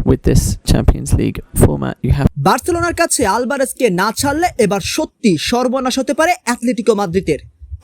with this Champions League format. You have বার্সেলোনার কাছে আলভারেজকে না ছাড়লে এবার সত্যি সর্বনাশ হতে পারে অ্যাটলেটিকো মাদ্রিদের।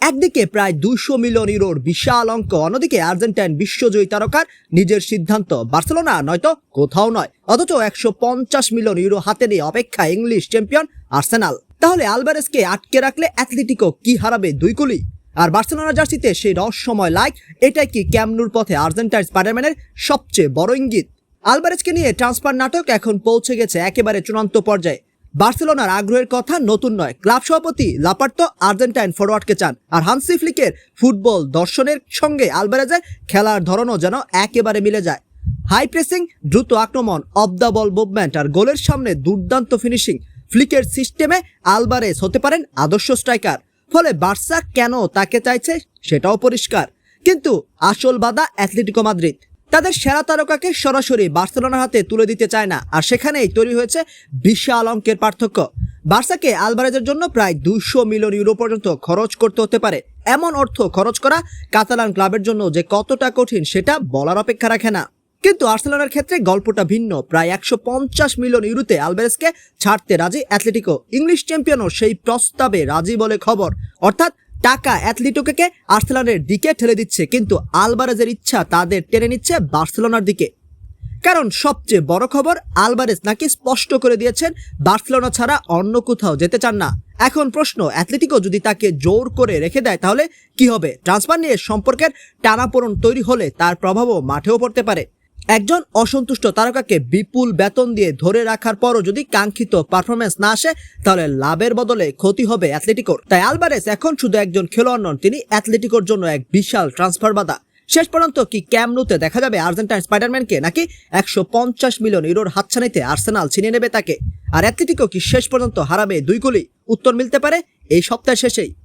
একদিকে প্রায় 200 মিলিয়ন ইউরোর বিশাল অঙ্ক, অন্যদিকে আর্জেন্টাইন বিশ্বজয়ী তারকার নিজের সিদ্ধান্ত বার্সেলোনা নয়তো কোথাও নয়, অথচ 150 মিলিয়ন ইউরো হাতে নিয়ে অপেক্ষা ইংলিশ চ্যাম্পিয়ন আর্সেনাল। তাহলে আলভারেজকে আটকে রাখলে অ্যাটলেটিকো কি হারাবে? 2 গোলই। আর বার্সেলোনা জার্সিতে সেই রহস্যময় লাইক, এটাই কি ক্যাম্প নুর পথে আর্জেন্টাইন স্পাইডারম্যানের সবচেয়ে বড় ইঙ্গিত? আলভারেজকে নিয়ে ট্রান্সফার নাটক এখন পৌঁছে গেছে একেবারে চূড়ান্ত পর্যায়ে। বার্সেলোনার আগ্রহের কথা নতুন নয়। ক্লাব সভাপতি লাপার্তো আর্জেন্টাইন ফরওয়ার্ডকে চান, আর হান্সি ফ্লিকের ফুটবল দর্শনের সঙ্গে আলভারেজের খেলার ধরনও যেন একেবারে মিলে যায়। হাই প্রেসিং, দ্রুত আক্রমণ, অফ দ্য বল মুভমেন্ট আর গোলের সামনে দুর্দান্ত ফিনিশিং। ফ্লিকের সিস্টেমে আলভারেজ হতে পারেন আদর্শ স্ট্রাইকার। ফলে বার্সা কেন তাকে চাইছে সেটাও পরিষ্কার। কিন্তু আসল বাধা অ্যাটলেটিকো মাদ্রিদ। তাদের সেরা তারকাকে সরাসরি বার্সেলোনার হাতে তুলে দিতে চায় না, আর সেখানেই তৈরি হয়েছে বিশাল অঙ্কের পার্থক্য। বার্সাকে আলভারেজের জন্য প্রায় 200 মিলিয়ন ইউরো পর্যন্ত খরচ করতে হতে পারে। এমন অর্থ খরচ করা কাতালান ক্লাবের জন্য যে কতটা কঠিন সেটা বলার অপেক্ষা রাখে না। কিন্তু আর্সেনালের ক্ষেত্রে গল্পটা ভিন্ন। প্রায় 150 মিলিয়ন ইউরোতে আলভারেজকে ছাড়তে রাজি অ্যাটলেটিকো। ইংলিশ চ্যাম্পিয়নও সেই প্রস্তাবে রাজি বলে খবর। অর্থাৎ টাকা অ্যাটলেটিকোকে আর্সেনালের দিকে ঠেলে দিচ্ছে, কিন্তু আলভারেজের ইচ্ছা তাদের টেনে নিচ্ছে বার্সেলোনার দিকে। কারণ সবচেয়ে বড় খবর, আলভারেজ নাকি স্পষ্ট করে দিয়েছেন বার্সেলোনা ছাড়া অন্য কোথাও যেতে চান না। এখন প্রশ্ন, অ্যাটলেটিকো যদি তাকে জোর করে রেখে দেয় তাহলে কি হবে? ট্রান্সফার নিয়ে সম্পর্কের টানাপোড়েন তৈরি হলে তার প্রভাবও মাঠেও পড়তে পারে। একজন অসন্তুষ্ট তারকাকে বিপুল বেতন দিয়ে ধরে রাখার পরও যদি কাঙ্ক্ষিত পারফরমেন্স না আসে, তাহলে লাভের বদলে ক্ষতি হবে অ্যাটলেটিকোর। তাই আলভারেজ এখন শুধু একজন খেলোয়াড় নন, তিনি অ্যাটলেটিকোর জন্য এক বিশাল ট্রান্সফার বাধা। শেষ পর্যন্ত কি ক্যাম্প নুতে দেখা যাবে আর্জেন্টাইন স্পাইডারম্যানকে, নাকি 150 মিলিয়ন ইউরোর হাতছানিতে আর্সেনাল ছিনিয়ে নেবে তাকে? আর অ্যাটলেটিকো কি শেষ পর্যন্ত হারাবে 2 গোলই? উত্তর মিলতে পারে এই সপ্তাহের শেষেই।